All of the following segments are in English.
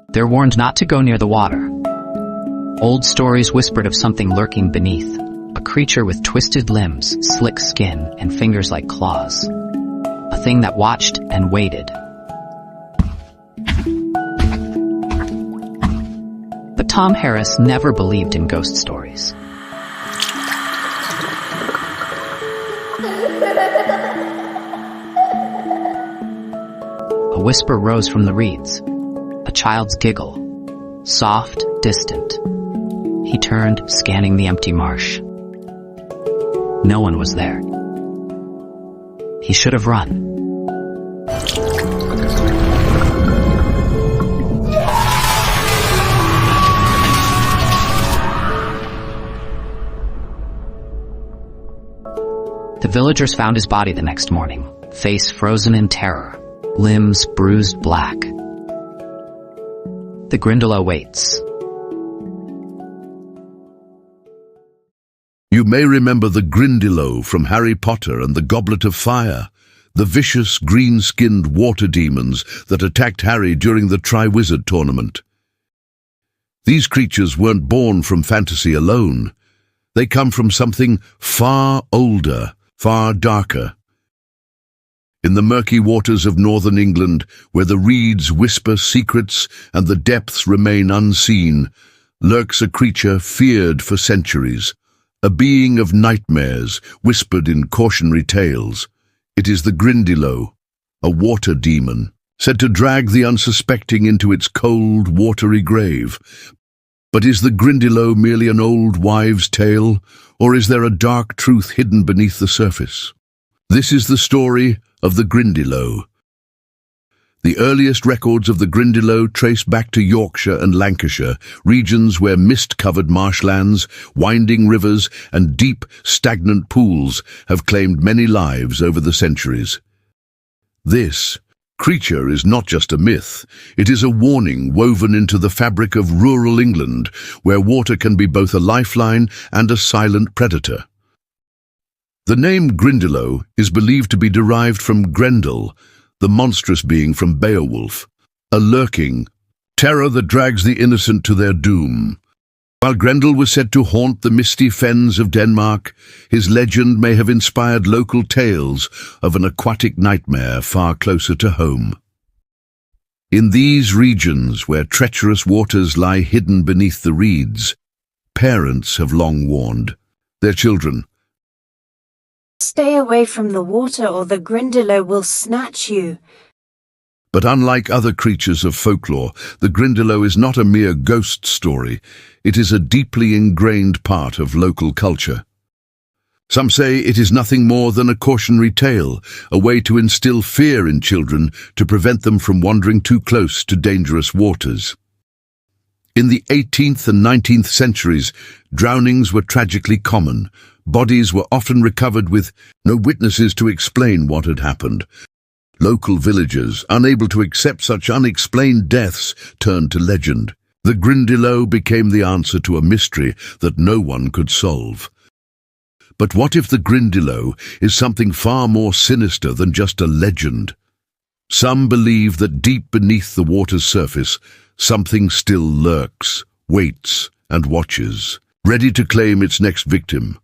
They're warned not to go near the water. Old stories whispered of something lurking beneath, a creature with twisted limbs, slick skin, and fingers like claws. A thing that watched and waited. But Tom Harris never believed in ghost stories. A whisper rose from the reeds, a child's giggle, soft, distant. He turned, scanning the empty marsh. No one was there. He should have run. The villagers found his body the next morning, face frozen in terror, limbs bruised black. The Grindylow waits. You may remember the Grindylow from Harry Potter and the Goblet of Fire, the vicious green-skinned water demons that attacked Harry during the Triwizard Tournament. These creatures weren't born from fantasy alone. They come from something far older, far darker. In the murky waters of northern England, where the reeds whisper secrets and the depths remain unseen, lurks a creature feared for centuries. A being of nightmares, whispered in cautionary tales. It is the Grindylow, a water demon, said to drag the unsuspecting into its cold, watery grave. But is the Grindylow merely an old wives' tale, or is there a dark truth hidden beneath the surface? This is the story of the Grindylow. The earliest records of the Grindylow trace back to Yorkshire and Lancashire, regions where mist-covered marshlands, winding rivers, and deep, stagnant pools have claimed many lives over the centuries. This creature is not just a myth, it is a warning woven into the fabric of rural England, where water can be both a lifeline and a silent predator. The name Grindylow is believed to be derived from Grendel, the monstrous being from Beowulf, a lurking terror that drags the innocent to their doom. While Grendel was said to haunt the misty fens of Denmark, his legend may have inspired local tales of an aquatic nightmare far closer to home. In these regions, where treacherous waters lie hidden beneath the reeds, parents have long warned their children, "Stay away from the water or the Grindylow will snatch you." But unlike other creatures of folklore, the Grindylow is not a mere ghost story. It is a deeply ingrained part of local culture. Some say it is nothing more than a cautionary tale, a way to instill fear in children to prevent them from wandering too close to dangerous waters. In the 18th and 19th centuries, drownings were tragically common. Bodies were often recovered with no witnesses to explain what had happened. Local villagers, unable to accept such unexplained deaths, turned to legend. The Grindylow became the answer to a mystery that no one could solve. But what if the Grindylow is something far more sinister than just a legend? Some believe that deep beneath the water's surface, something still lurks, waits, and watches, ready to claim its next victim.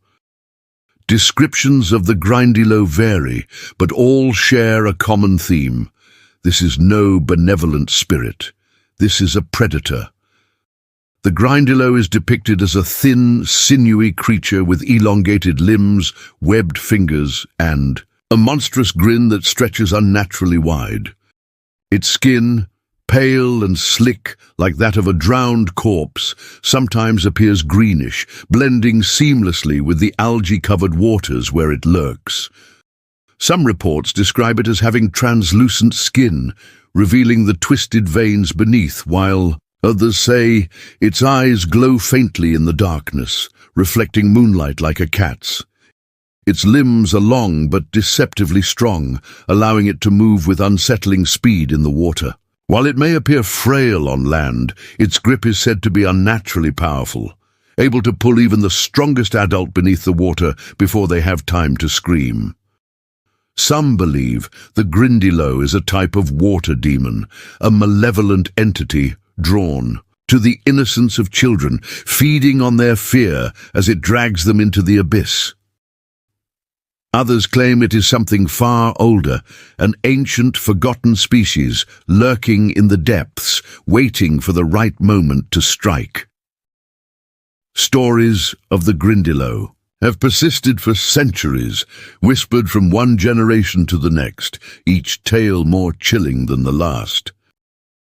Descriptions of the Grindylow vary, but all share a common theme. This is no benevolent spirit. This is a predator. The Grindylow is depicted as a thin, sinewy creature with elongated limbs, webbed fingers, and a monstrous grin that stretches unnaturally wide. Its skin, pale and slick like that of a drowned corpse, sometimes appears greenish, blending seamlessly with the algae-covered waters where it lurks. Some reports describe it as having translucent skin, revealing the twisted veins beneath, while others say its eyes glow faintly in the darkness, reflecting moonlight like a cat's. Its limbs are long but deceptively strong, allowing it to move with unsettling speed in the water. While it may appear frail on land, its grip is said to be unnaturally powerful, able to pull even the strongest adult beneath the water before they have time to scream. Some believe the Grindylow is a type of water demon, a malevolent entity drawn to the innocence of children, feeding on their fear as it drags them into the abyss. Others claim it is something far older, an ancient, forgotten species lurking in the depths, waiting for the right moment to strike. Stories of the Grindylow have persisted for centuries, whispered from one generation to the next, each tale more chilling than the last.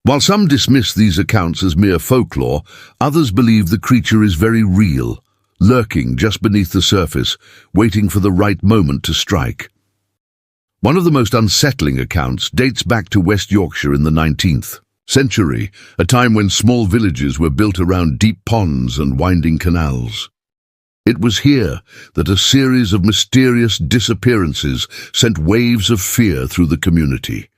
While some dismiss these accounts as mere folklore, others believe the creature is very real, lurking just beneath the surface, waiting for the right moment to strike. One of the most unsettling accounts dates back to West Yorkshire in the 19th century, a time when small villages were built around deep ponds and winding canals. It was here that a series of mysterious disappearances sent waves of fear through the community.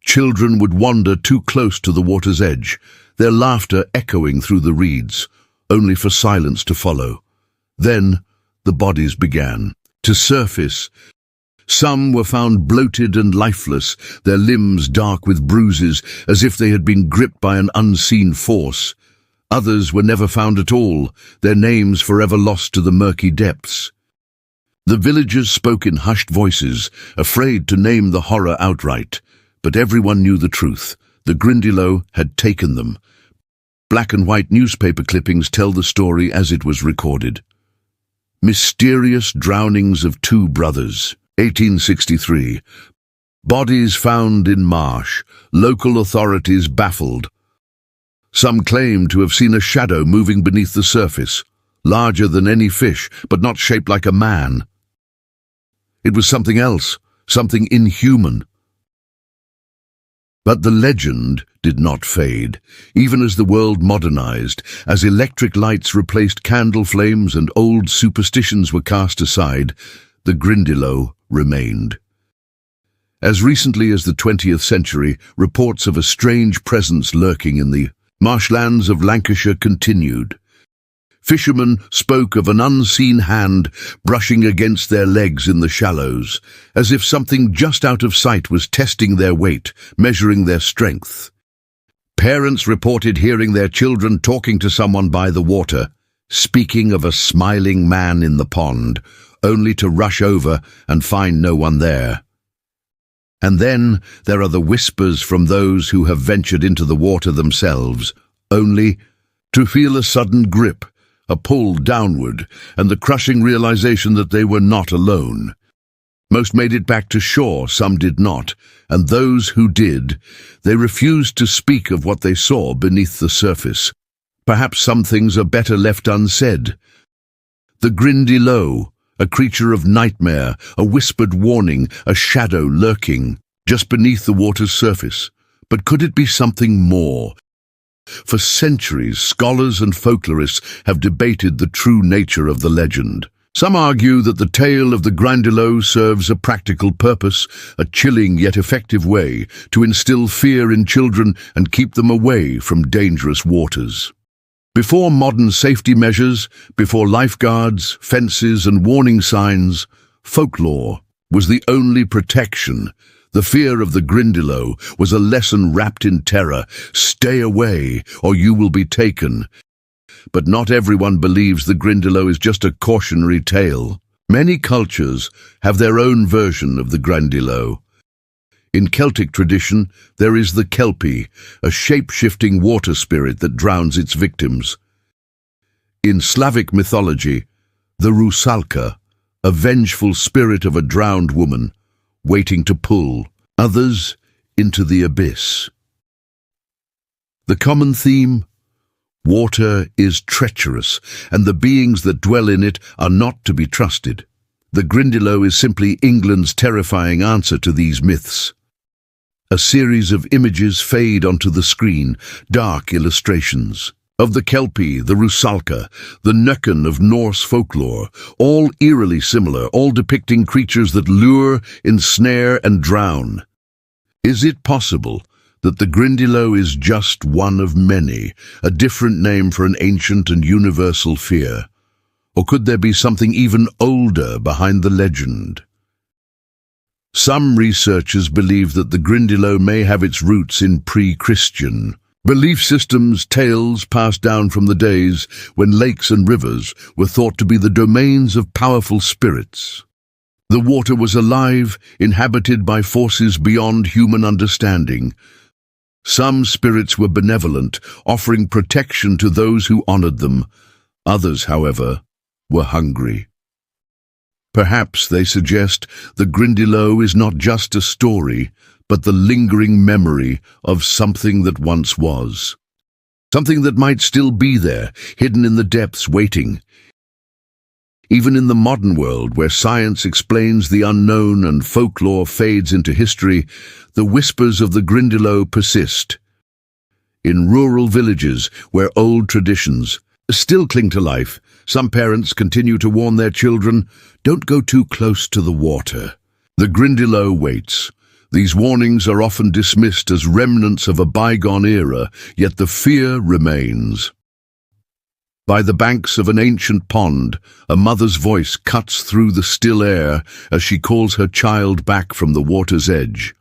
Children would wander too close to the water's edge, their laughter echoing through the reeds, only for silence to follow. Then the bodies began to surface. Some were found bloated and lifeless, their limbs dark with bruises, as if they had been gripped by an unseen force. Others were never found at all, their names forever lost to the murky depths. The villagers spoke in hushed voices, afraid to name the horror outright, but everyone knew the truth. The Grindylow had taken them. Black and white newspaper clippings tell the story as it was recorded. Mysterious drownings of two brothers, 1863. Bodies found in marsh, local authorities baffled. Some claim to have seen a shadow moving beneath the surface, larger than any fish, but not shaped like a man. It was something else, something inhuman. But the legend did not fade, even as the world modernized, as electric lights replaced candle flames and old superstitions were cast aside, the Grindylow remained. As recently as the 20th century, reports of a strange presence lurking in the marshlands of Lancashire continued. Fishermen spoke of an unseen hand brushing against their legs in the shallows, as if something just out of sight was testing their weight, measuring their strength. Parents reported hearing their children talking to someone by the water, speaking of a smiling man in the pond, only to rush over and find no one there. And then there are the whispers from those who have ventured into the water themselves, only to feel a sudden grip, a pull downward, and the crushing realization that they were not alone. Most made it back to shore, some did not, and those who did, they refused to speak of what they saw beneath the surface. Perhaps some things are better left unsaid. The Grindylow, a creature of nightmare, a whispered warning, a shadow lurking just beneath the water's surface. But could it be something more? For centuries, scholars and folklorists have debated the true nature of the legend. Some argue that the tale of the Grindylow serves a practical purpose, a chilling yet effective way to instill fear in children and keep them away from dangerous waters. Before modern safety measures, before lifeguards, fences and warning signs, folklore was the only protection. The fear of the Grindylow was a lesson wrapped in terror. Stay away, or you will be taken. But not everyone believes the Grindylow is just a cautionary tale. Many cultures have their own version of the Grindylow. In Celtic tradition, there is the Kelpie, a shape-shifting water spirit that drowns its victims. In Slavic mythology, the Rusalka, a vengeful spirit of a drowned woman, waiting to pull others into the abyss. The common theme? Water is treacherous, and the beings that dwell in it are not to be trusted. The Grindylow is simply England's terrifying answer to these myths. A series of images fade onto the screen, dark illustrations of the Kelpie, the Rusalka, the Nyckin of Norse folklore, all eerily similar, all depicting creatures that lure, ensnare, and drown. Is it possible that the Grindylow is just one of many, a different name for an ancient and universal fear? Or could there be something even older behind the legend? Some researchers believe that the Grindylow may have its roots in pre-Christian belief systems, tales passed down from the days when lakes and rivers were thought to be the domains of powerful spirits. The water was alive, inhabited by forces beyond human understanding. Some spirits were benevolent, offering protection to those who honored them. Others, however, were hungry. Perhaps, they suggest, the Grindylow is not just a story, but the lingering memory of something that once was. Something that might still be there, hidden in the depths, waiting. Even in the modern world, where science explains the unknown and folklore fades into history, the whispers of the Grindylow persist. In rural villages, where old traditions still cling to life, some parents continue to warn their children, "Don't go too close to the water." The Grindylow waits. These warnings are often dismissed as remnants of a bygone era, yet the fear remains. By the banks of an ancient pond, a mother's voice cuts through the still air as she calls her child back from the water's edge.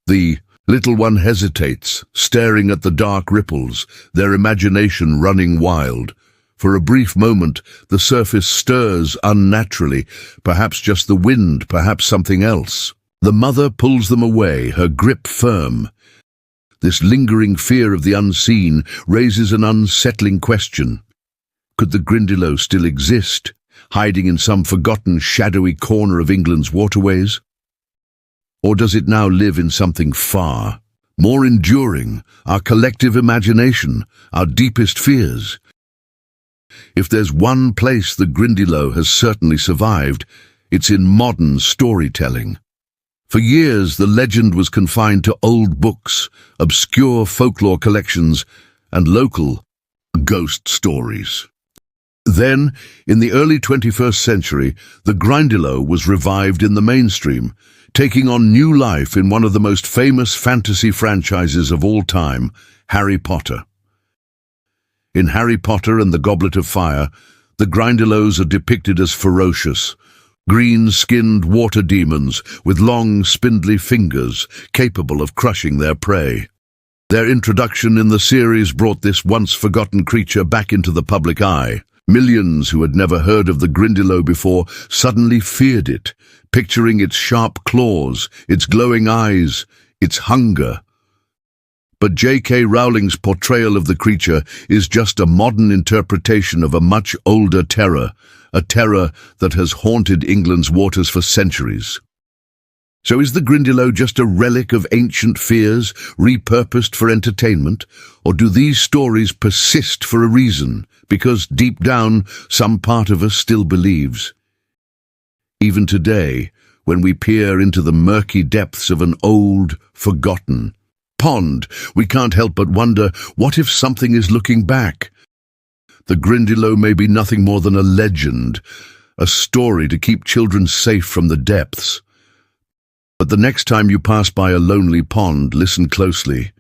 The little one hesitates, staring at the dark ripples, their imagination running wild. For a brief moment, the surface stirs unnaturally, perhaps just the wind, perhaps something else. The mother pulls them away, her grip firm. This lingering fear of the unseen raises an unsettling question. Could the Grindylow still exist, hiding in some forgotten, shadowy corner of England's waterways? Or does it now live in something far, more enduring, our collective imagination, our deepest fears? If there's one place the Grindylow has certainly survived, it's in modern storytelling. For years, the legend was confined to old books, obscure folklore collections, and local ghost stories. Then, in the early 21st century, the Grindylow was revived in the mainstream, taking on new life in one of the most famous fantasy franchises of all time, Harry Potter. In Harry Potter and the Goblet of Fire, the Grindylows are depicted as ferocious, green-skinned water demons with long, spindly fingers capable of crushing their prey. Their introduction in the series brought this once-forgotten creature back into the public eye. Millions who had never heard of the Grindylow before suddenly feared it, picturing its sharp claws, its glowing eyes, its hunger. But J.K. Rowling's portrayal of the creature is just a modern interpretation of a much older terror, a terror that has haunted England's waters for centuries. So is the Grindylow just a relic of ancient fears, repurposed for entertainment? Or do these stories persist for a reason, because deep down some part of us still believes? Even today, when we peer into the murky depths of an old, forgotten pond, we can't help but wonder, what if something is looking back? The Grindylow may be nothing more than a legend, a story to keep children safe from the depths. But the next time you pass by a lonely pond, listen closely.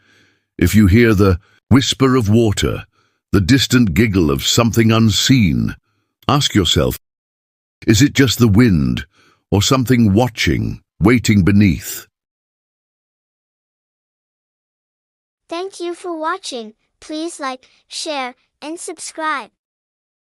If you hear the whisper of water, the distant giggle of something unseen, ask yourself, is it just the wind or something watching, waiting beneath? Thank you for watching. Please like, share, and subscribe.